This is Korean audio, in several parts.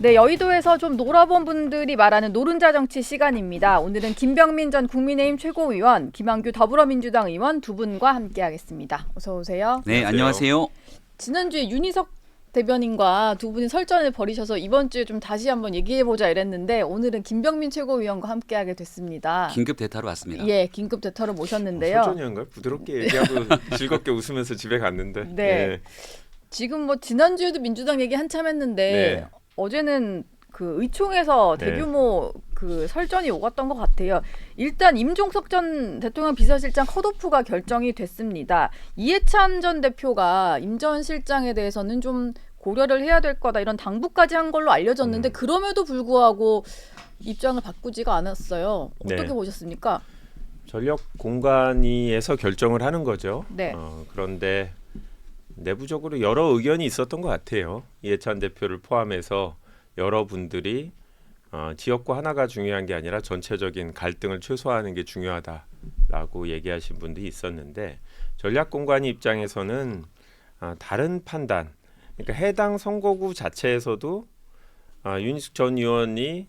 네, 여의도에서 좀 놀아본 분들이 말하는 노른자 정치 시간입니다. 오늘은 김병민 전 국민의힘 최고위원, 김한규 더불어민주당 의원 두 분과 함께하겠습니다. 어서 오세요. 네, 안녕하세요. 지난주에 윤희석 대변인과 두 분이 설전을 벌이셔서 이번 주에 좀 다시 한번 얘기해보자 이랬는데 오늘은 김병민 최고위원과 함께하게 됐습니다. 긴급 대타로 왔습니다. 예, 긴급 대타로 모셨는데요. 설전이한가요? 부드럽게 얘기하고 즐겁게 웃으면서 집에 갔는데. 네. 예. 지금 뭐 지난주에도 민주당 얘기 한참 했는데 네. 어제는 그 의총에서 네. 대규모 그 설전이 오갔던 것 같아요. 일단 임종석 전 대통령 비서실장 컷오프가 결정이 됐습니다. 이해찬 전 대표가 임 전 실장에 대해서는 좀 고려를 해야 될 거다 이런 당부까지 한 걸로 알려졌는데 그럼에도 불구하고 입장을 바꾸지가 않았어요. 어떻게 네. 보셨습니까? 전력 공간위에서 결정을 하는 거죠. 네. 그런데 내부적으로 여러 의견이 있었던 것 같아요. 이해찬 대표를 포함해서 여러분들이 지역구 하나가 중요한 게 아니라 전체적인 갈등을 최소화하는 게 중요하다라고 얘기하신 분들이 있었는데 전략공관위 입장에서는 다른 판단, 그러니까 해당 선거구 자체에서도 윤희숙 전 의원이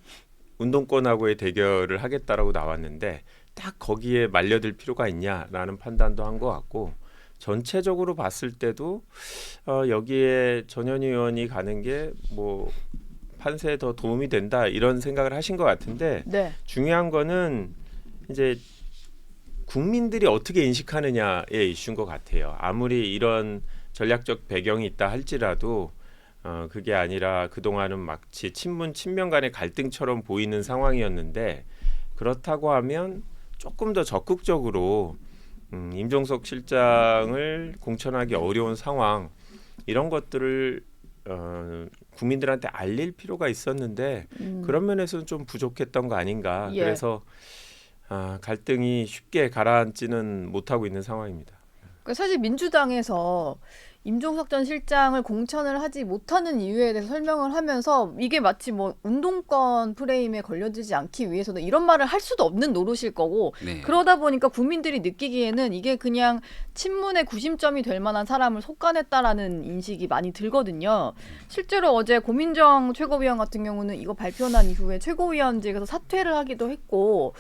운동권하고의 대결을 하겠다라고 나왔는데 딱 거기에 말려들 필요가 있냐라는 판단도 한 것 같고 전체적으로 봤을 때도 여기에 전현희 의원이 가는 게 뭐 판세에 더 도움이 된다 이런 생각을 하신 것 같은데 네. 중요한 거는 이제 국민들이 어떻게 인식하느냐의 이슈인 것 같아요. 아무리 이런 전략적 배경이 있다 할지라도 그게 아니라 그동안은 마치 친문 친명 간의 갈등처럼 보이는 상황이었는데 그렇다고 하면 조금 더 적극적으로 임종석 실장을 공천하기 어려운 상황 이런 것들을 국민들한테 알릴 필요가 있었는데 그런 면에서는 좀 부족했던 거 아닌가. 예. 그래서 갈등이 쉽게 가라앉지는 못하고 있는 상황입니다. 그러니까 사실 민주당에서 임종석 전 실장을 공천을 하지 못하는 이유에 대해서 설명을 하면서 이게 마치 뭐 운동권 프레임에 걸려들지 않기 위해서는 이런 말을 할 수도 없는 노릇일 거고 네. 그러다 보니까 국민들이 느끼기에는 이게 그냥 친문의 구심점이 될 만한 사람을 속간했다라는 인식이 많이 들거든요. 실제로 어제 고민정 최고위원 같은 경우는 이거 발표 난 이후에 최고위원직에서 사퇴를 하기도 했고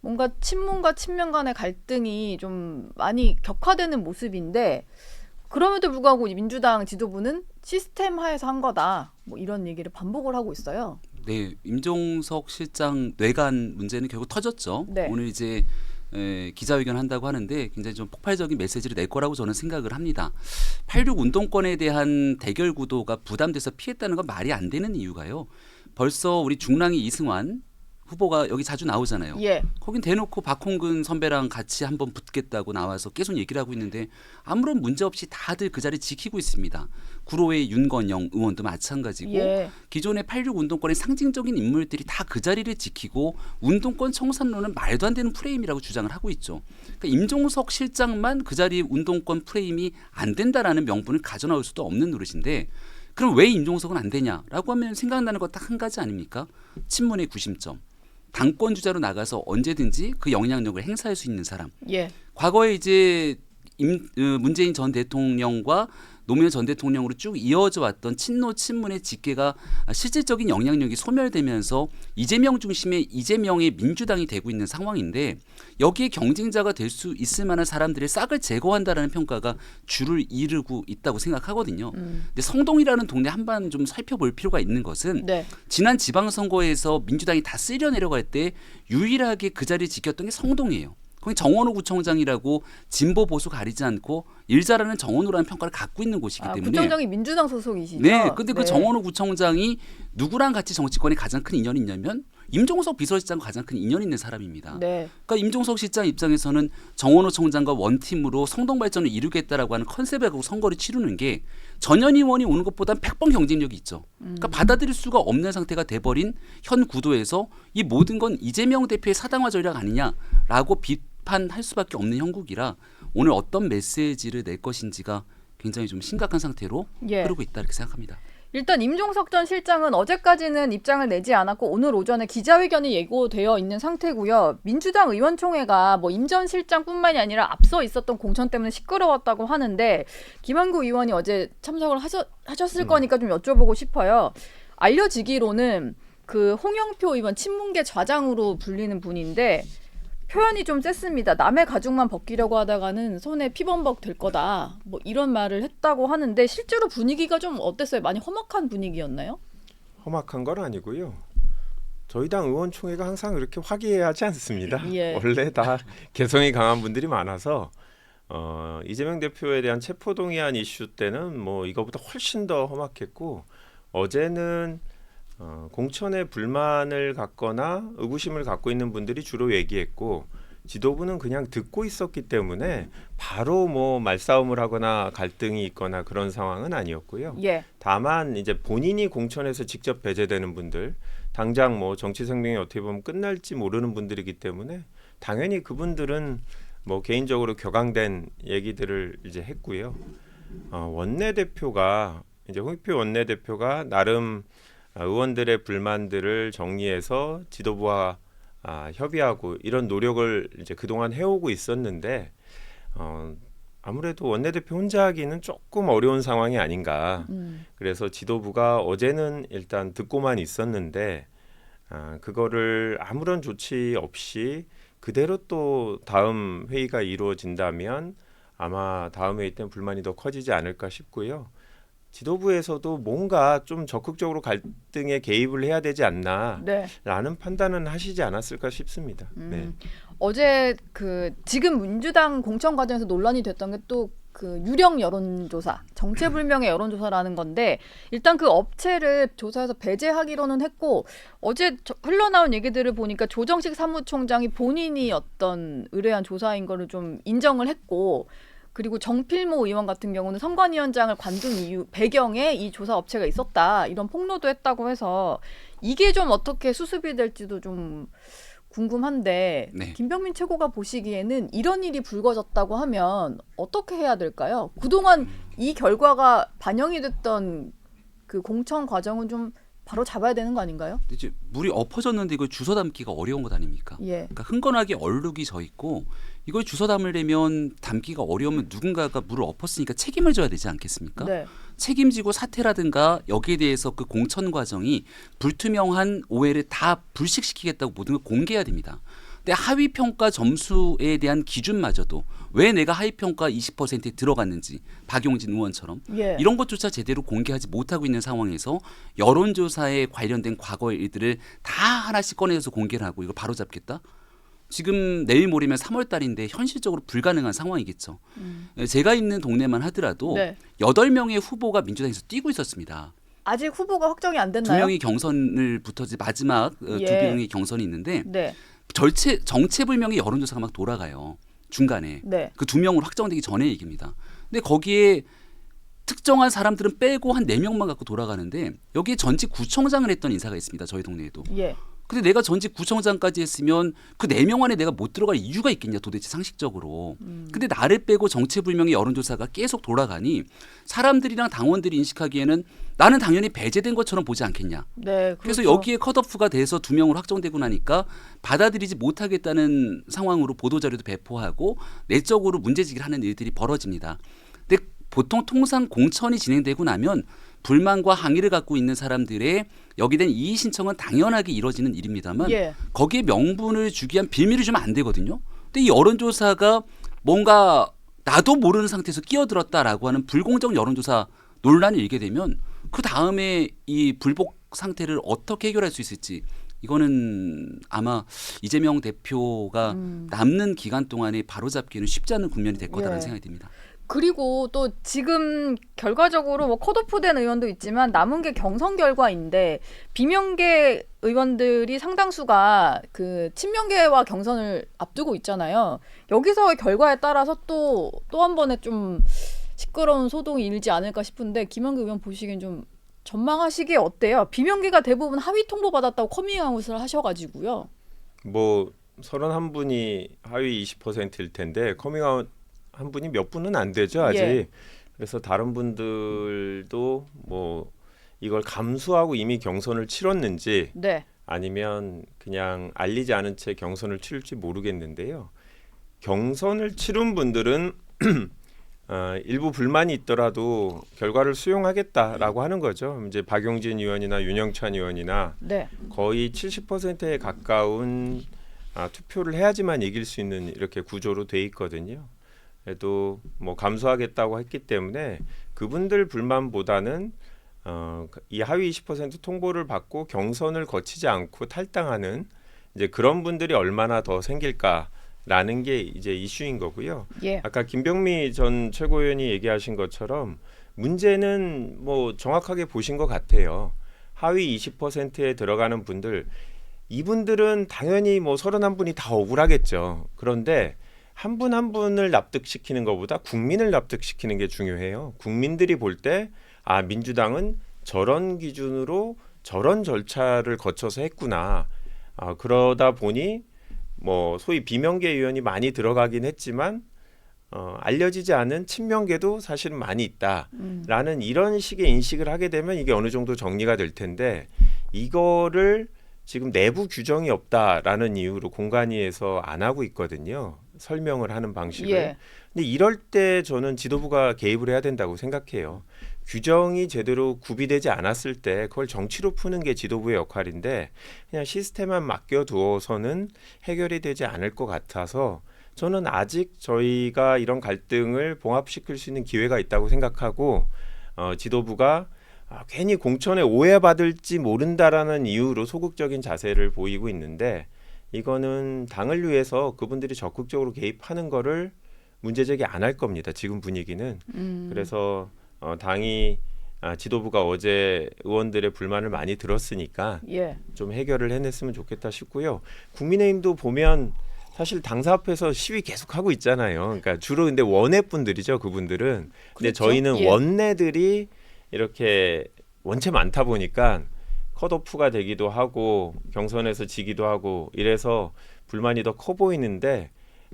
뭔가 친문과 친명 간의 갈등이 좀 많이 격화되는 모습인데 그럼에도 불구하고 민주당 지도부는 시스템 하에서 한 거다. 뭐 이런 얘기를 반복을 하고 있어요. 네, 임종석 실장 뇌관 문제는 결국 터졌죠. 네. 오늘 이제 기자회견 한다고 하는데 굉장히 좀 폭발적인 메시지를 낼 거라고 저는 생각을 합니다. 86 운동권에 대한 대결 구도가 부담돼서 피했다는 건 말이 안 되는 이유가요. 벌써 우리 중랑이 이승환 후보가 여기 자주 나오잖아요. 예. 거긴 대놓고 박홍근 선배랑 같이 한번 붙겠다고 나와서 계속 얘기를 하고 있는데 아무런 문제 없이 다들 그 자리 지키고 있습니다. 구로의 윤건영 의원도 마찬가지고 예. 기존의 86 운동권의 상징적인 인물들이 다 그 자리를 지키고 운동권 청산론은 말도 안 되는 프레임이라고 주장을 하고 있죠. 그러니까 임종석 실장만 그 자리 운동권 프레임이 안 된다라는 명분을 가져나올 수도 없는 노릇인데 그럼 왜 임종석은 안 되냐라고 하면 생각나는 거 딱 한 가지 아닙니까? 친문의 구심점. 당권 주자로 나가서 언제든지 그 영향력을 행사할 수 있는 사람. 예. 과거에 이제 문재인 전 대통령과 노무현 전 대통령으로 쭉 이어져 왔던 친노 친문의 직계가 실질적인 영향력이 소멸되면서 이재명 중심의 이재명의 민주당이 되고 있는 상황인데 여기에 경쟁자가 될 수 있을 만한 사람들의 싹을 제거한다라는 평가가 주를 이루고 있다고 생각하거든요. 근데 성동이라는 동네 한번 좀 살펴볼 필요가 있는 것은 네. 지난 지방선거에서 민주당이 다 쓸려 내려갈 때 유일하게 그 자리를 지켰던 게 성동이에요. 거기 정원호 구청장이라고 진보 보수 가리지 않고 일 잘하는 정원호라는 평가를 갖고 있는 곳이기 때문에 구청장이 민주당 소속이시죠? 네, 근데 그 네. 정원호 구청장이 누구랑 같이 정치권에 가장 큰 인연이 있냐면 임종석 비서실장과 가장 큰 인연이 있는 사람입니다. 네. 그러니까 임종석 실장 입장에서는 정원호 청장과 원팀으로 성동 발전을 이루겠다라고 하는 컨셉을 갖고 선거를 치르는 게 전현희 의원이 오는 것보다는 100번 경쟁력이 있죠. 그러니까 받아들일 수가 없는 상태가 돼버린 현 구도에서 이 모든 건 이재명 대표의 사당화 전략 아니냐라고 비판할 수밖에 없는 형국이라 오늘 어떤 메시지를 낼 것인지가 굉장히 좀 심각한 상태로 예. 흐르고 있다 이렇게 생각합니다. 일단 임종석 전 실장은 어제까지는 입장을 내지 않았고 오늘 오전에 기자회견이 예고되어 있는 상태고요. 민주당 의원총회가 뭐 임 전 실장뿐만이 아니라 앞서 있었던 공천 때문에 시끄러웠다고 하는데 김한규 의원이 어제 참석을 하셨을 거니까 좀 여쭤보고 싶어요. 알려지기로는 그 홍영표 의원 친문계 좌장으로 불리는 분인데 표현이 좀 셌습니다. 남의 가죽만 벗기려고 하다가는 손에 피범벅 될 거다. 뭐 이런 말을 했다고 하는데 실제로 분위기가 좀 어땠어요? 많이 험악한 분위기였나요? 험악한 건 아니고요. 저희 당 의원총회가 항상 그렇게 화기애애하지 않습니다. 예. 원래 다 개성이 강한 분들이 많아서 이재명 대표에 대한 체포동의안 이슈 때는 뭐 이거보다 훨씬 더 험악했고 어제는 공천에 불만을 갖거나 의구심을 갖고 있는 분들이 주로 얘기했고 지도부는 그냥 듣고 있었기 때문에 바로 뭐 말싸움을 하거나 갈등이 있거나 그런 상황은 아니었고요. 예. 다만 이제 본인이 공천에서 직접 배제되는 분들, 당장 뭐 정치 생명이 어떻게 보면 끝날지 모르는 분들이기 때문에 당연히 그분들은 뭐 개인적으로 격앙된 얘기들을 이제 했고요. 원내대표가 이제 홍익표 원내대표가 나름 의원들의 불만들을 정리해서 지도부와 협의하고 이런 노력을 이제 그동안 해오고 있었는데 아무래도 원내대표 혼자 하기는 조금 어려운 상황이 아닌가. 그래서 지도부가 어제는 일단 듣고만 있었는데 그거를 아무런 조치 없이 그대로 또 다음 회의가 이루어진다면 아마 다음 회의 때는 불만이 더 커지지 않을까 싶고요. 지도부에서도 뭔가 좀 적극적으로 갈등에 개입을 해야 되지 않나라는 네. 판단은 하시지 않았을까 싶습니다. 네. 어제 그 지금 민주당 공천 과정에서 논란이 됐던 게 또 그 유령 여론조사, 정체불명의 여론조사라는 건데 일단 그 업체를 조사해서 배제하기로는 했고 어제 흘러나온 얘기들을 보니까 조정식 사무총장이 본인이 어떤 의뢰한 조사인 거를 좀 인정을 했고 그리고 정필모 의원 같은 경우는 선관위원장을 관둔 이유 배경에 이 조사 업체가 있었다 이런 폭로도 했다고 해서 이게 좀 어떻게 수습이 될지도 좀 궁금한데 네. 김병민 최고가 보시기에는 이런 일이 불거졌다고 하면 어떻게 해야 될까요? 그동안 이 결과가 반영이 됐던 그 공천 과정은 좀 바로 잡아야 되는 거 아닌가요? 이제 물이 엎어졌는데 이걸 주워 담기가 어려운 것 아닙니까? 예. 그러니까 흥건하게 얼룩이 져 있고 이걸 주워 담으려면 담기가 어려우면 누군가가 물을 엎었으니까 책임을 져야 되지 않겠습니까? 네. 책임지고 사퇴라든가 여기에 대해서 그 공천 과정이 불투명한 오해를 다 불식시키겠다고 모든 걸 공개해야 됩니다. 근데 하위 평가 점수에 대한 기준마저도 왜 내가 하위 평가 20%에 들어갔는지 박용진 의원처럼 예. 이런 것조차 제대로 공개하지 못하고 있는 상황에서 여론조사에 관련된 과거의 일들을 다 하나씩 꺼내서 공개를 하고 이걸 바로잡겠다? 지금 내일 모레면 3월 달인데 현실적으로 불가능한 상황이겠죠. 제가 있는 동네만 하더라도 네. 8명의 후보가 민주당에서 뛰고 있었습니다. 아직 후보가 확정이 안 됐나요? 2명이 경선을 붙어지 마지막 예. 2명이 경선이 있는데 네. 정체불명의 여론조사가 막 돌아가요. 중간에. 네. 그 2명으로 확정되기 전의 얘기입니다. 근데 거기에 특정한 사람들은 빼고 한 4명만 갖고 돌아가는데 여기에 전직 구청장을 했던 인사가 있습니다. 저희 동네에도. 예. 근데 내가 전직 구청장까지 했으면 그 4명 안에 내가 못 들어갈 이유가 있겠냐 도대체 상식적으로. 근데 나를 빼고 정체불명의 여론조사가 계속 돌아가니 사람들이랑 당원들이 인식하기에는 나는 당연히 배제된 것처럼 보지 않겠냐. 네. 그래서 그렇죠. 여기에 컷오프가 돼서 2명으로 확정되고 나니까 받아들이지 못하겠다는 상황으로 보도자료도 배포하고 내적으로 문제제기를 하는 일들이 벌어집니다. 근데 보통 통상 공천이 진행되고 나면 불만과 항의를 갖고 있는 사람들의 여기에 대한 이의 신청은 당연하게 이루어지는 일입니다만 예. 거기에 명분을 주기 위한 빌미를 주면 안 되거든요. 근데 이 여론조사가 뭔가 나도 모르는 상태에서 끼어들었다라고 하는 불공정 여론조사 논란이 일게 되면 그 다음에 이 불복 상태를 어떻게 해결할 수 있을지 이거는 아마 이재명 대표가 남는 기간 동안에 바로잡기는 쉽지 않은 국면이 될 거다라는 예. 생각이 듭니다. 그리고 또 지금 결과적으로 뭐 컷오프된 의원도 있지만 남은 게 경선 결과인데 비명계 의원들이 상당수가 그 친명계와 경선을 앞두고 있잖아요. 여기서의 결과에 따라서 또 한 번에 좀 시끄러운 소동이 일지 않을까 싶은데 김영규 의원 보시기엔 좀 전망하시기에 어때요? 비명계가 대부분 하위 통보 받았다고 커밍아웃을 하셔가지고요. 뭐 31분이 하위 20%일 텐데 커밍아웃 한 분이 몇 분은 안 되죠 아직. 예. 그래서 다른 분들도 뭐 이걸 감수하고 이미 경선을 치렀는지 네. 아니면 그냥 알리지 않은 채 경선을 치를지 모르겠는데요. 경선을 치른 분들은 일부 불만이 있더라도 결과를 수용하겠다라고 하는 거죠. 이제 박용진 의원이나 윤영찬 의원이나 네. 거의 70%에 가까운 투표를 해야지만 이길 수 있는 이렇게 구조로 돼 있거든요. 그래도 뭐 감수하겠다고 했기 때문에 그분들 불만보다는 이 하위 20% 통보를 받고 경선을 거치지 않고 탈당하는 이제 그런 분들이 얼마나 더 생길까라는 게 이제 이슈인 거고요. 예. 아까 김병미 전 최고위원이 얘기하신 것처럼 문제는 뭐 정확하게 보신 것 같아요. 하위 20%에 들어가는 분들, 이분들은 당연히 뭐 31분이 다 억울하겠죠. 그런데 한 분 한 분을 납득시키는 것보다 국민을 납득시키는 게 중요해요. 국민들이 볼 때 민주당은 저런 기준으로 저런 절차를 거쳐서 했구나. 그러다 보니 뭐 소위 비명계 의원이 많이 들어가긴 했지만 알려지지 않은 친명계도 사실은 많이 있다라는 이런 식의 인식을 하게 되면 이게 어느 정도 정리가 될 텐데, 이거를 지금 내부 규정이 없다라는 이유로 공관위에서 안 하고 있거든요. 설명을 하는 방식을. 예. 근데 이럴 때 저는 지도부가 개입을 해야 된다고 생각해요. 규정이 제대로 구비되지 않았을 때 그걸 정치로 푸는 게 지도부의 역할인데 그냥 시스템만 맡겨두어서는 해결이 되지 않을 것 같아서 저는 아직 저희가 이런 갈등을 봉합시킬 수 있는 기회가 있다고 생각하고 지도부가 괜히 공천에 오해받을지 모른다라는 이유로 소극적인 자세를 보이고 있는데, 이거는 당을 위해서 그분들이 적극적으로 개입하는 거를 문제제기 안 할 겁니다. 지금 분위기는. 그래서 당이 지도부가 어제 의원들의 불만을 많이 들었으니까 예. 좀 해결을 해냈으면 좋겠다 싶고요. 국민의힘도 보면 사실 당사 앞에서 시위 계속하고 있잖아요. 그러니까 주로 근데 원외 분들이죠, 그분들은. 근데 그렇죠. 저희는 예. 원내들이 이렇게 원체 많다 보니까 컷오프가 되기도 하고 경선에서 지기도 하고 이래서 불만이 더 커 보이는데,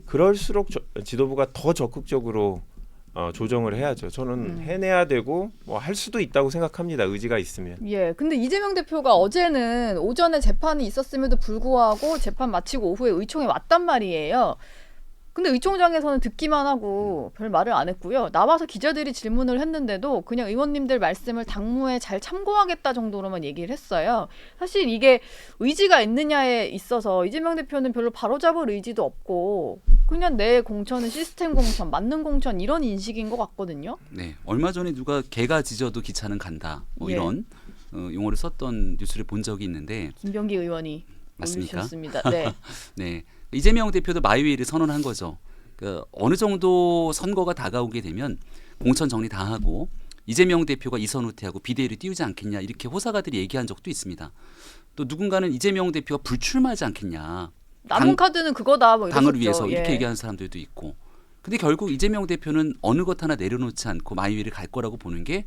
그럴수록 지도부가 더 적극적으로 조정을 해야죠. 저는 해내야 되고 뭐 할 수도 있다고 생각합니다. 의지가 있으면. 예. 근데 이재명 대표가 어제는 오전에 재판이 있었음에도 불구하고 재판 마치고 오후에 의총에 왔단 말이에요. 근데 의총장에서는 듣기만 하고 별 말을 안 했고요. 나와서 기자들이 질문을 했는데도 그냥 의원님들 말씀을 당무에 잘 참고하겠다 정도로만 얘기를 했어요. 사실 이게 의지가 있느냐에 있어서 이재명 대표는 별로 바로잡을 의지도 없고 그냥 내 공천은 시스템 공천, 맞는 공천 이런 인식인 것 같거든요. 네, 얼마 전에 누가 개가 짖어도 기차는 간다. 뭐 예. 이런 용어를 썼던 뉴스를 본 적이 있는데 김병기 의원이 맞습니까? 올리셨습니다. 네. 네, 이재명 대표도 마이웨이를 선언한 거죠. 어느 정도 선거가 다가오게 되면 공천 정리 다 하고 이재명 대표가 이선 후퇴하고 비대위를 띄우지 않겠냐 이렇게 호사가들이 얘기한 적도 있습니다. 또 누군가는 이재명 대표가 불출마하지 않겠냐. 남은 카드는 그거다. 뭐 당을 이랬었죠. 위해서 이렇게 예. 얘기하는 사람들도 있고. 근데 결국 이재명 대표는 어느 것 하나 내려놓지 않고 마이웨이를 갈 거라고 보는 게,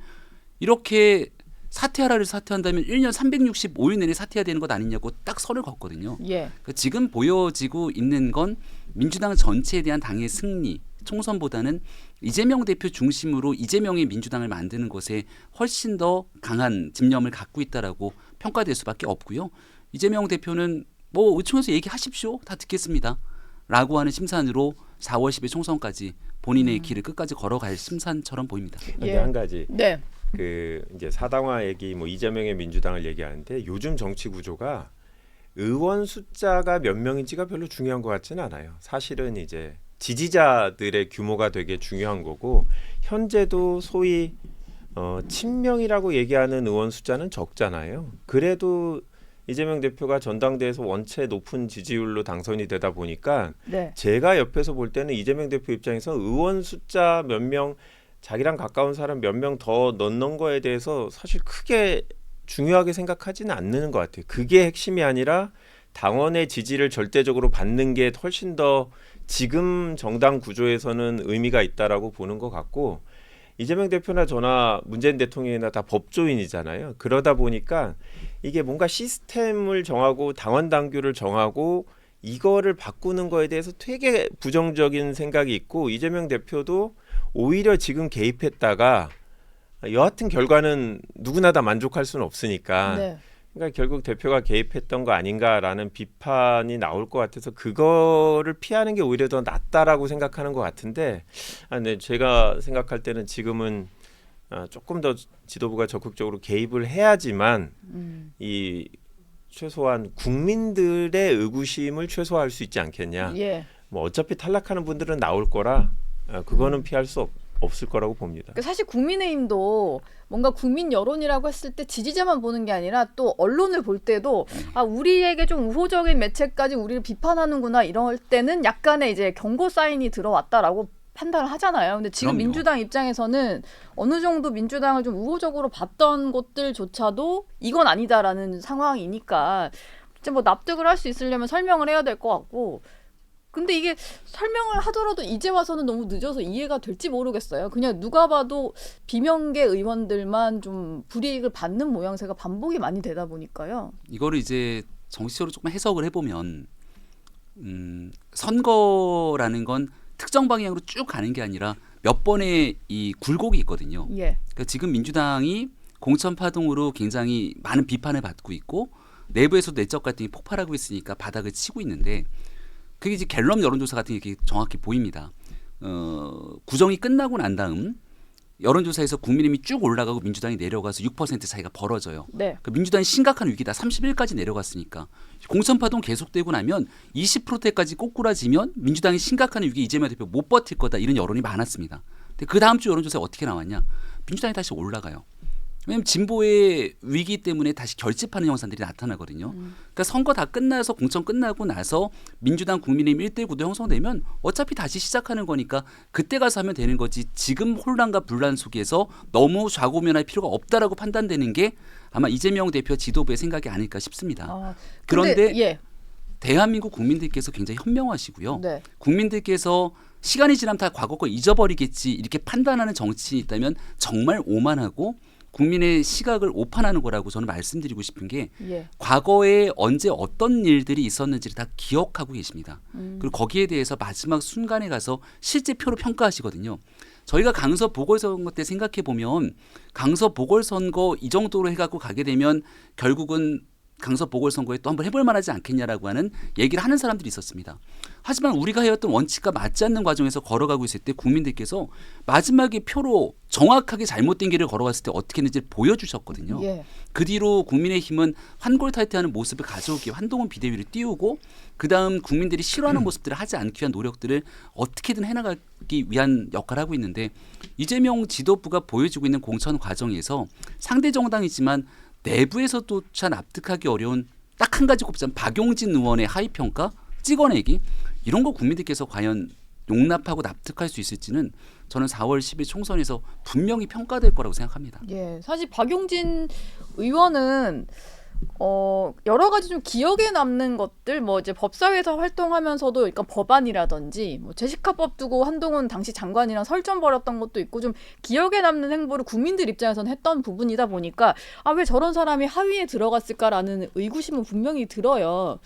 이렇게 사퇴하라를 사퇴한다면 1년 365일 내내 사퇴해야 되는 것 아니냐고 딱 선을 걷거든요. 예. 그러니까 지금 보여지고 있는 건 민주당 전체에 대한 당의 승리, 총선보다는 이재명 대표 중심으로 이재명의 민주당을 만드는 것에 훨씬 더 강한 집념을 갖고 있다라고 평가될 수밖에 없고요. 이재명 대표는 뭐 의총에서 얘기하십시오. 다 듣겠습니다. 라고 하는 심산으로 4월 10일 총선까지 본인의 길을 끝까지 걸어갈 심산처럼 보입니다. 근데 예. 한 가지 네. 이제 사당화 얘기, 뭐 이재명의 민주당을 얘기하는데, 요즘 정치 구조가 의원 숫자가 몇 명인지가 별로 중요한 것 같지는 않아요. 사실은 이제 지지자들의 규모가 되게 중요한 거고, 현재도 소위 친명이라고 얘기하는 의원 숫자는 적잖아요. 그래도 이재명 대표가 전당대회에서 원체 높은 지지율로 당선이 되다 보니까 네. 제가 옆에서 볼 때는 이재명 대표 입장에서 의원 숫자 몇 명, 자기랑 가까운 사람 몇 명 더 넣는 거에 대해서 사실 크게 중요하게 생각하지는 않는 것 같아요. 그게 핵심이 아니라 당원의 지지를 절대적으로 받는 게 훨씬 더 지금 정당 구조에서는 의미가 있다라고 보는 것 같고, 이재명 대표나 저나 문재인 대통령이나 다 법조인이잖아요. 그러다 보니까 이게 뭔가 시스템을 정하고 당원 당규를 정하고 이거를 바꾸는 거에 대해서 되게 부정적인 생각이 있고, 이재명 대표도 오히려 지금 개입했다가 여하튼 결과는 누구나 다 만족할 수는 없으니까 네. 그러니까 결국 대표가 개입했던 거 아닌가라는 비판이 나올 것 같아서 그거를 피하는 게 오히려 더 낫다라고 생각하는 것 같은데, 네, 제가 생각할 때는 지금은 조금 더 지도부가 적극적으로 개입을 해야지만 이 최소한 국민들의 의구심을 최소화할 수 있지 않겠냐. 예. 뭐 어차피 탈락하는 분들은 나올 거라 그거는 피할 수 없을 거라고 봅니다. 그러니까 사실 국민의힘도 뭔가 국민 여론이라고 했을 때 지지자만 보는 게 아니라 또 언론을 볼 때도 아 우리에게 좀 우호적인 매체까지 우리를 비판하는구나 이럴 때는 약간의 이제 경고 사인이 들어왔다라고 판단을 하잖아요. 근데 지금 그럼요. 민주당 입장에서는 어느 정도 민주당을 좀 우호적으로 봤던 것들조차도 이건 아니다라는 상황이니까 진짜 뭐 납득을 할 수 있으려면 설명을 해야 될 것 같고. 근데 이게 설명을 하더라도 이제 와서는 너무 늦어서 이해가 될지 모르겠어요. 그냥 누가 봐도 비명계 의원들만 좀 불이익을 받는 모양새가 반복이 많이 되다 보니까요. 이거를 이제 정치적으로 조금 해석을 해보면 선거라는 건 특정 방향으로 쭉 가는 게 아니라 몇 번의 이 굴곡이 있거든요. 예. 그러니까 지금 민주당이 공천 파동으로 굉장히 많은 비판을 받고 있고 내부에서도 내적 갈등이 폭발하고 있으니까 바닥을 치고 있는데 그게 이제 갤럽 여론조사 같은 게 정확히 보입니다. 구정이 끝나고 난 다음 여론조사에서 국민의힘이 쭉 올라가고 민주당이 내려가서 6% 차이가 벌어져요. 네. 그러니까 민주당이 심각한 위기다. 31까지 내려갔으니까 공천 파동 계속되고 나면 20%대까지 꼬꾸라지면 민주당이 심각한 위기 이재명 대표 못 버틸 거다 이런 여론이 많았습니다. 근데 그 다음 주 여론조사에 어떻게 나왔냐? 민주당이 다시 올라가요. 왜냐하면 진보의 위기 때문에 다시 결집하는 형상들이 나타나거든요. 그러니까 선거 다 끝나서 공천 끝나고 나서 민주당 국민의힘 1대 구도 형성되면 어차피 다시 시작하는 거니까 그때 가서 하면 되는 거지 지금 혼란과 분란 속에서 너무 좌고면할 필요가 없다라고 판단되는 게 아마 이재명 대표 지도부의 생각이 아닐까 싶습니다. 그런데 예. 대한민국 국민들께서 굉장히 현명하시고요. 네. 국민들께서 시간이 지나면 다 과거 거 잊어버리겠지 이렇게 판단하는 정치인이 있다면 정말 오만하고 국민의 시각을 오판하는 거라고 저는 말씀드리고 싶은 게 예. 과거에 언제 어떤 일들이 있었는지를 다 기억하고 계십니다. 그리고 거기에 대해서 마지막 순간에 가서 실제 표로 평가하시거든요. 저희가 강서 보궐선거 때 생각해 보면 강서 보궐선거 이 정도로 해갖고 가게 되면 결국은 강서 보궐선거에 또 한번 해볼 만하지 않겠냐라고 하는 얘기를 하는 사람들이 있었습니다. 하지만 우리가 해왔던 원칙과 맞지 않는 과정에서 걸어가고 있을 때 국민들께서 마지막에 표로 정확하게 잘못된 길을 걸어갔을 때 어떻게 했는지 보여주셨거든요. 예. 그 뒤로 국민의힘은 환골탈퇴하는 모습을 가져오기 위해 한동훈 비대위를 띄우고 그다음 국민들이 싫어하는 모습들을 하지 않기 위한 노력들을 어떻게든 해나가기 위한 역할을 하고 있는데 이재명 지도부가 보여주고 있는 공천 과정에서 상대 정당이지만 내부에서조차 납득하기 어려운 딱 한 가지 꼽자면 박용진 의원의 하위 평가 찍어내기 이런 거 국민들께서 과연 용납하고 납득할 수 있을지는 저는 4월 10일 총선에서 분명히 평가될 거라고 생각합니다. 예. 사실 박용진 의원은 여러 가지 좀 기억에 남는 것들 뭐 이제 법사위에서 활동하면서도 그러니까 법안이라든지 뭐 제시카법 두고 한동훈 당시 장관이랑 설전 벌였던 것도 있고 좀 기억에 남는 행보를 국민들 입장에서는 했던 부분이다 보니까 아 왜 저런 사람이 하위에 들어갔을까라는 의구심은 분명히 들어요.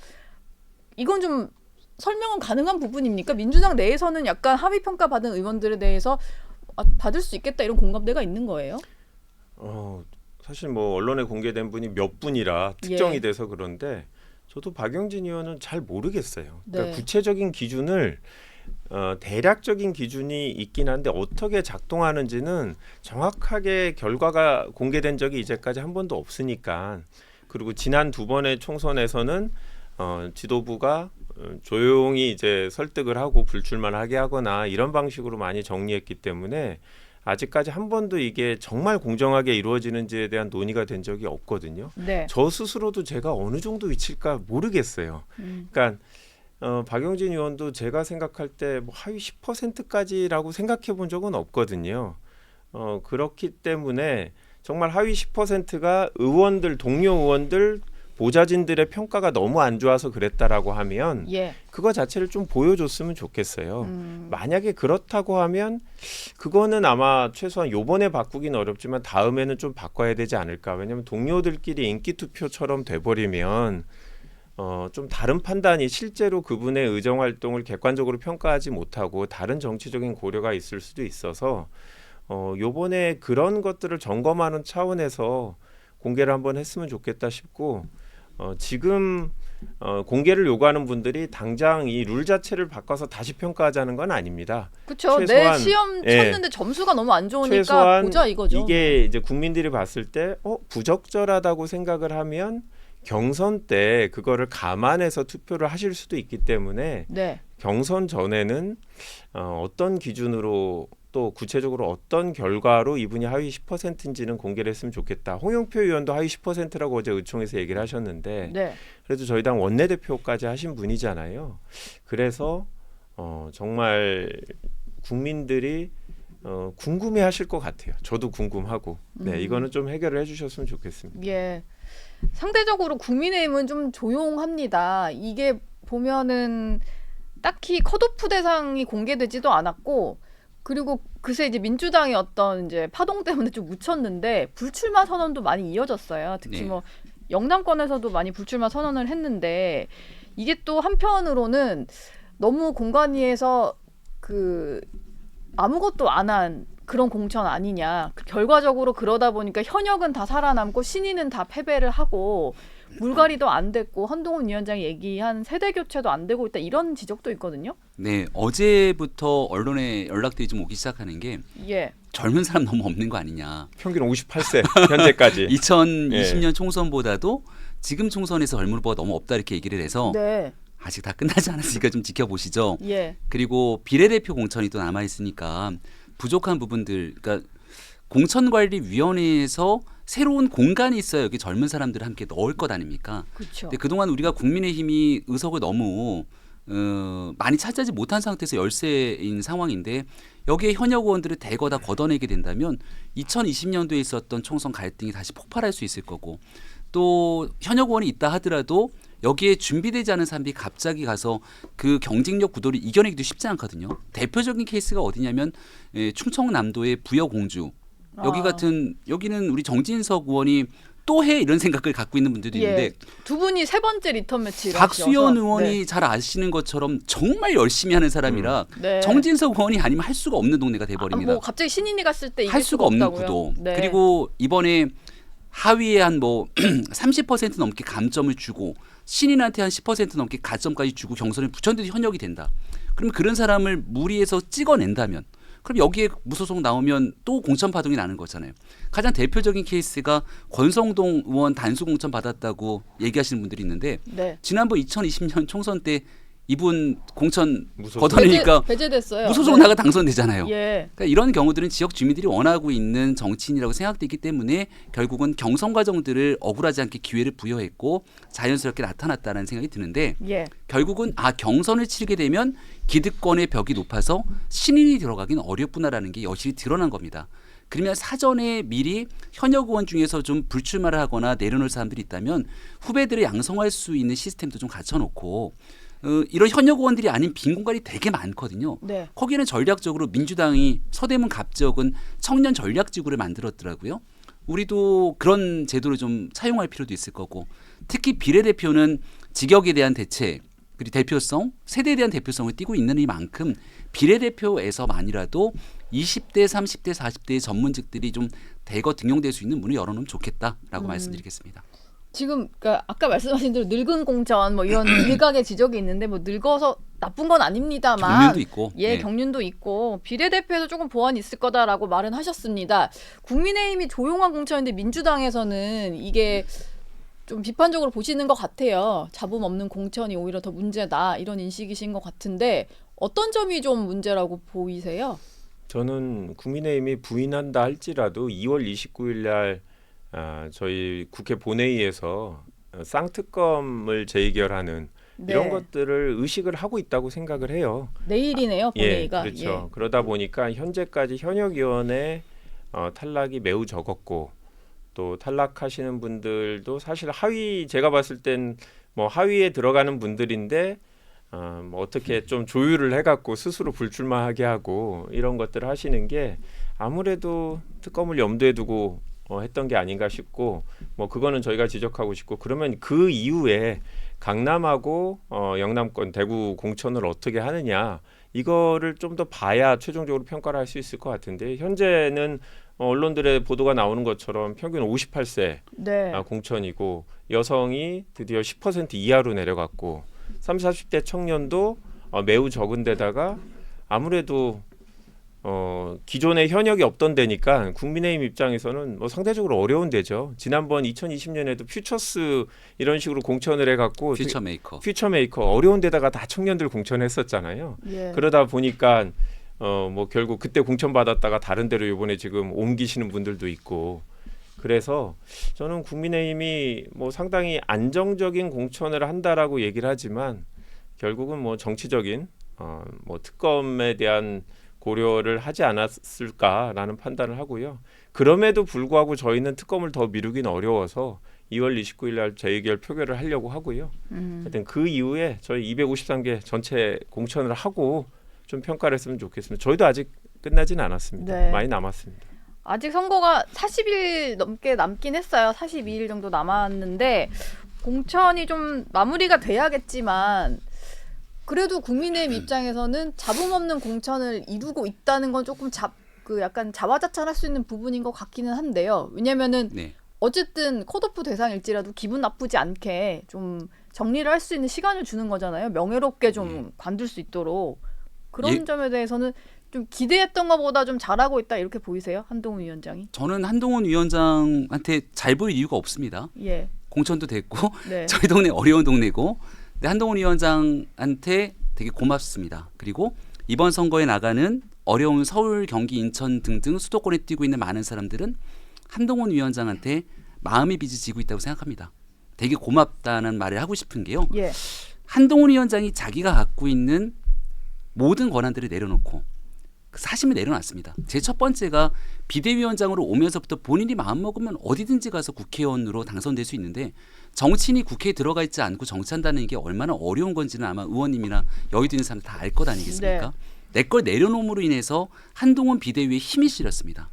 이건 좀 설명은 가능한 부분입니까? 민주당 내에서는 약간 하위 평가 받은 의원들에 대해서 받을 수 있겠다 이런 공감대가 있는 거예요? 사실 뭐 언론에 공개된 분이 몇 분이라 특정이 예. 돼서 그런데 저도 박용진 의원은 잘 모르겠어요. 그러니까 네. 구체적인 기준을 대략적인 기준이 있긴 한데 어떻게 작동하는지는 정확하게 결과가 공개된 적이 이제까지 한 번도 없으니까. 그리고 지난 두 번의 총선에서는 지도부가 조용히 이제 설득을 하고 불출마하게 하거나 이런 방식으로 많이 정리했기 때문에 아직까지 한 번도 이게 정말 공정하게 이루어지는지에 대한 논의가 된 적이 없거든요. 네. 저 스스로도 제가 어느 정도 위치일까 모르겠어요. 그러니까 박용진 의원도 제가 생각할 때 뭐 하위 10%까지라고 생각해 본 적은 없거든요. 그렇기 때문에 정말 하위 10%가 의원들, 동료 의원들, 보좌진들의 평가가 너무 안 좋아서 그랬다라고 하면 예. 그거 자체를 좀 보여줬으면 좋겠어요. 만약에 그렇다고 하면 그거는 아마 최소한 요번에 바꾸긴 어렵지만 다음에는 좀 바꿔야 되지 않을까. 왜냐하면 동료들끼리 인기투표처럼 돼버리면 좀 다른 판단이 실제로 그분의 의정활동을 객관적으로 평가하지 못하고 다른 정치적인 고려가 있을 수도 있어서 요번에 그런 것들을 점검하는 차원에서 공개를 한번 했으면 좋겠다 싶고 지금 공개를 요구하는 분들이 당장 이 룰 자체를 바꿔서 다시 평가하자는 건 아닙니다. 그렇죠. 내 최소한, 시험 예. 쳤는데 점수가 너무 안 좋으니까 최소한 보자 이거죠. 이게 이제 국민들이 봤을 때 부적절하다고 생각을 하면 경선 때 그거를 감안해서 투표를 하실 수도 있기 때문에 네. 경선 전에는 어떤 기준으로 또 구체적으로 어떤 결과로 이분이 하위 10%인지는 공개를 했으면 좋겠다. 홍영표 의원도 하위 10%라고 어제 의총에서 얘기를 하셨는데 네. 그래도 저희 당 원내대표까지 하신 분이잖아요. 그래서 정말 국민들이 궁금해하실 것 같아요. 저도 궁금하고. 네, 이거는 좀 해결을 해주셨으면 좋겠습니다. 예. 상대적으로 국민의힘은 좀 조용합니다. 이게 보면은 딱히 컷오프 대상이 공개되지도 않았고, 그리고 그새 이제 민주당의 어떤 이제 파동 때문에 좀 묻혔는데 불출마 선언도 많이 이어졌어요. 특히 네. 뭐 영남권에서도 많이 불출마 선언을 했는데 이게 또 한편으로는 너무 공관위에서 그 아무것도 안 한 그런 공천 아니냐. 결과적으로 그러다 보니까 현역은 다 살아남고 신인은 다 패배를 하고 물갈이도 안 됐고 한동훈 위원장이 얘기한 세대 교체도 안 되고 있다 이런 지적도 있거든요. 네, 어제부터 언론에 연락들이 좀 오기 시작하는 게 예. 젊은 사람 너무 없는 거 아니냐. 평균 58세 현재까지. 2020년 총선보다도 지금 총선에서 젊은 후보가 너무 없다 이렇게 얘기를 해서 네. 아직 다 끝나지 않았으니까 좀 지켜보시죠. 예. 그리고 비례대표 공천이 또 남아 있으니까 부족한 부분들, 그러니까 공천관리위원회에서 새로운 공간이 있어야 여기 젊은 사람들을 함께 넣을 것 아닙니까? 그렇죠. 근데 그동안 우리가 국민의힘이 의석을 너무 많이 차지하지 못한 상태에서 열세인 상황인데 여기에 현역 의원들을 대거 다 걷어내게 된다면 2020년도에 있었던 총선 갈등이 다시 폭발할 수 있을 거고 또 현역 의원이 있다 하더라도 여기에 준비되지 않은 사람들이 갑자기 가서 그 경쟁력 구도를 이겨내기도 쉽지 않거든요. 대표적인 케이스가 어디냐면 충청남도의 부여공주. 여기 같은 여기는 우리 정진석 의원이 또 해 이런 생각을 갖고 있는 분들도 있는데 예. 두 분이 세 번째 리턴 매치를 박수현 하셔서. 의원이 잘 아시는 것처럼 정말 열심히 하는 사람이라 네. 정진석 의원이 아니면 할 수가 없는 동네가 돼버립니다. 뭐 갑자기 신인이 갔을 때 할 이길 수가 없는 없다고요? 구도. 네. 그리고 이번에 하위에 한 뭐 30% 넘게 감점을 주고 신인한테 한 10% 넘게 가점까지 주고 경선에 붙였는데도 현역이 된다. 그러면 그런 사람을 무리해서 찍어낸다면 그럼 여기에 무소속 나오면 또 공천 파동이 나는 거잖아요. 가장 대표적인 케이스가 권성동 의원 단수 공천 받았다고 얘기하시는 분들이 있는데 네. 지난번 2020년 총선 때 이분 공천 무소속. 걷어내니까 배제됐어요. 무소속 네. 나가 당선되잖아요. 예. 그러니까 이런 경우들은 지역 주민들이 원하고 있는 정치인이라고 생각되기 때문에 결국은 경선 과정들을 억울하지 않게 기회를 부여했고 자연스럽게 나타났다는 생각이 드는데 예. 결국은 경선을 치르게 되면 기득권의 벽이 높아서 신인이 들어가기는 어렵구나라는 게 여실히 드러난 겁니다. 그러면 사전에 미리 현역 의원 중에서 좀 불출마를 하거나 내려놓을 사람들이 있다면 후배들을 양성할 수 있는 시스템도 좀 갖춰놓고 이런 현역 의원들이 아닌 빈 공간이 되게 많거든요. 네. 거기는 전략적으로 민주당이 서대문 갑적은 청년 전략지구를 만들었더라고요. 우리도 그런 제도를 좀 차용할 필요도 있을 거고 특히 비례대표는 직역에 대한 대책 그리고 대표성, 세대에 대한 대표성을 띠고 있는 이만큼 비례대표에서만이라도 20대, 30대, 40대의 전문직들이 좀 대거 등용될 수 있는 문을 열어놓으면 좋겠다라고 말씀드리겠습니다. 지금 그러니까 아까 말씀하신 대로 늙은 공천 뭐 이런 일각의 지적이 있는데 뭐 늙어서 나쁜 건 아닙니다만 경륜도 있고. 예, 네. 경륜도 있고 비례대표에서 조금 보완이 있을 거다라고 말은 하셨습니다. 국민의힘이 조용한 공천인데 민주당에서는 이게 좀 비판적으로 보시는 것 같아요. 잡음 없는 공천이 오히려 더 문제다 이런 인식이신 것 같은데 어떤 점이 좀 문제라고 보이세요? 저는 국민의힘이 부인한다 할지라도 2월 29일 날 저희 국회 본회의에서 쌍특검을 재의결하는 네. 이런 것들을 의식을 하고 있다고 생각을 해요. 내일이네요 본회의가. 예, 그렇죠. 그러다 보니까 현재까지 현역위원회 탈락이 매우 적었고 또 탈락하시는 분들도 사실 하위 제가 봤을 땐 뭐 하위에 들어가는 분들인데 뭐 어떻게 좀 조율을 해갖고 스스로 불출마하게 하고 이런 것들을 하시는 게 아무래도 특검을 염두에 두고 했던 게 아닌가 싶고 뭐 그거는 저희가 지적하고 싶고 그러면 그 이후에 강남하고 영남권 대구 공천을 어떻게 하느냐 이거를 좀 더 봐야 최종적으로 평가를 할 수 있을 것 같은데 현재는 언론들의 보도가 나오는 것처럼 평균 58세 네. 공천이고 여성이 드디어 10% 이하로 내려갔고 30, 40대 청년도 매우 적은 데다가 아무래도 기존에 현역이 없던 데니까 국민의힘 입장에서는 뭐 상대적으로 어려운 데죠. 지난번 2020년에도 퓨처스 이런 식으로 공천을 해갖고 퓨처메이커 어려운 데다가 다 청년들 공천했었잖아요. 예. 그러다 보니까 뭐 결국 그때 공천 받았다가 다른 데로 이번에 지금 옮기시는 분들도 있고 그래서 저는 국민의힘이 뭐 상당히 안정적인 공천을 한다라고 얘기를 하지만 결국은 뭐 정치적인 뭐 특검에 대한 고려를 하지 않았을까라는 판단을 하고요. 그럼에도 불구하고 저희는 특검을 더 미루긴 어려워서 2월 29일 날 재의결 표결을 하려고 하고요. 하여튼 그 이후에 저희 253개 전체 공천을 하고 좀 평가를 했으면 좋겠습니다. 저희도 아직 끝나진 않았습니다. 네. 많이 남았습니다. 아직 선거가 40일 넘게 남긴 했어요. 42일 정도 남았는데 공천이 좀 마무리가 돼야겠지만 그래도 국민의힘 입장에서는 잡음 없는 공천을 이루고 있다는 건 조금 약간 자화자찬할 수 있는 부분인 것 같기는 한데요. 왜냐면은 네. 어쨌든 컷오프 대상일지라도 기분 나쁘지 않게 좀 정리를 할 수 있는 시간을 주는 거잖아요. 명예롭게 좀 관둘 수 있도록. 그런 점에 대해서는 좀 기대했던 것보다 좀 잘하고 있다 이렇게 보이세요? 한동훈 위원장이? 저는 한동훈 위원장한테 잘 보일 이유가 없습니다. 예. 공천도 됐고 네. 저희 동네 어려운 동네고 근데 한동훈 위원장한테 되게 고맙습니다. 그리고 이번 선거에 나가는 어려운 서울, 경기, 인천 등등 수도권에 뛰고 있는 많은 사람들은 한동훈 위원장한테 마음의 빚을 지고 있다고 생각합니다. 되게 고맙다는 말을 하고 싶은 게요. 예. 한동훈 위원장이 자기가 갖고 있는 모든 권한들을 내려놓고 그 사심을 내려놨습니다. 제 첫 번째가 비대위원장으로 오면서부터 본인이 마음먹으면 어디든지 가서 국회의원으로 당선될 수 있는데 정치인이 국회에 들어가 있지 않고 정치한다는 게 얼마나 어려운 건지는 아마 의원님이나 여의도 있는 사람들 다 알 것 아니겠습니까? 내 걸 내려놓음으로 인해서 한동훈 비대위에 힘이 실렸습니다.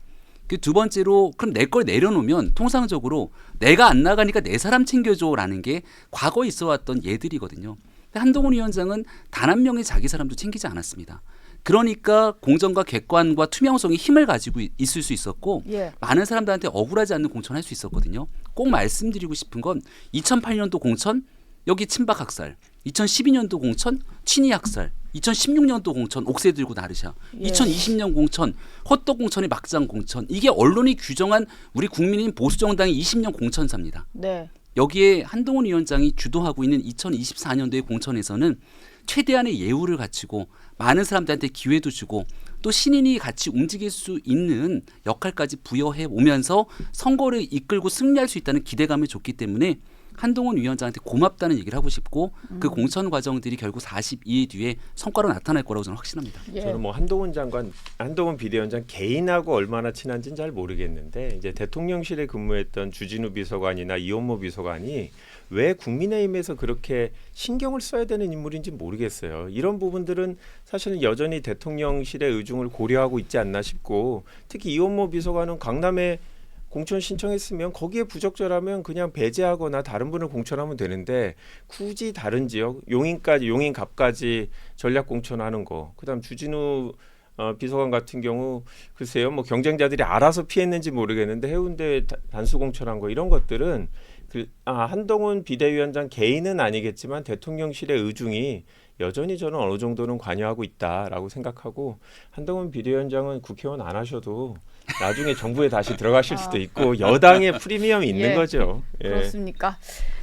그 두 번째로 그럼 내 걸 내려놓으면 통상적으로 내가 안 나가니까 내 사람 챙겨줘라는 게 과거에 있어왔던 예들이거든요. 한동훈 위원장은 단 한 명의 자기 사람도 챙기지 않았습니다. 그러니까 공정과 객관과 투명성의 힘을 가지고 있을 수 있었고 예. 많은 사람들한테 억울하지 않는 공천을 할 수 있었거든요. 꼭 말씀드리고 싶은 건 2008년도 공천 여기 친박 학살, 2012년도 공천 친이 학살, 2016년도 공천 옥새 들고 나르샤, 예. 2020년 공천 헛떡 공천의 막장 공천 이게 언론이 규정한 우리 국민인 보수정당의 20년 공천사입니다. 네. 여기에 한동훈 위원장이 주도하고 있는 2024년도의 공천에서는 최대한의 예우를 갖추고 많은 사람들한테 기회도 주고 또 신인이 같이 움직일 수 있는 역할까지 부여해 오면서 선거를 이끌고 승리할 수 있다는 기대감을 줬기 때문에 한동훈 위원장한테 고맙다는 얘기를 하고 싶고 그 공천 과정들이 결국 42일 뒤에 성과로 나타날 거라고 저는 확신합니다. 예. 저는 뭐 한동훈 비대위원장 개인하고 얼마나 친한지는 잘 모르겠는데 이제 대통령실에 근무했던 주진우 비서관이나 이원모 비서관이 왜 국민의힘에서 그렇게 신경을 써야 되는 인물인지 모르겠어요. 이런 부분들은 사실은 여전히 대통령실의 의중을 고려하고 있지 않나 싶고 특히 이원모 비서관은 강남에 공천 신청했으면 거기에 부적절하면 그냥 배제하거나 다른 분을 공천하면 되는데 굳이 다른 지역 용인갑까지 전략 공천하는 거. 그다음 주진우 비서관 같은 경우 글쎄요 뭐 경쟁자들이 알아서 피했는지 모르겠는데 해운대 단수 공천한 거 이런 것들은 한동훈 비대위원장 개인은 아니겠지만 대통령실의 의중이 여전히 저는 어느 정도는 관여하고 있다라고 생각하고 한동훈 비대위원장은 국회의원 안 하셔도 나중에 정부에 다시 들어가실 수도 있고 여당의 프리미엄이 있는 예. 거죠. 예. 그렇습니까?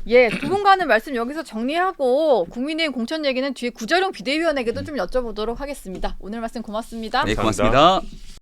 예, 두 분과는 말씀 여기서 정리하고 국민의힘 공천 얘기는 뒤에 구자룡 비대위원에게도 좀 여쭤보도록 하겠습니다. 오늘 말씀 고맙습니다. 네, 감사합니다. 고맙습니다.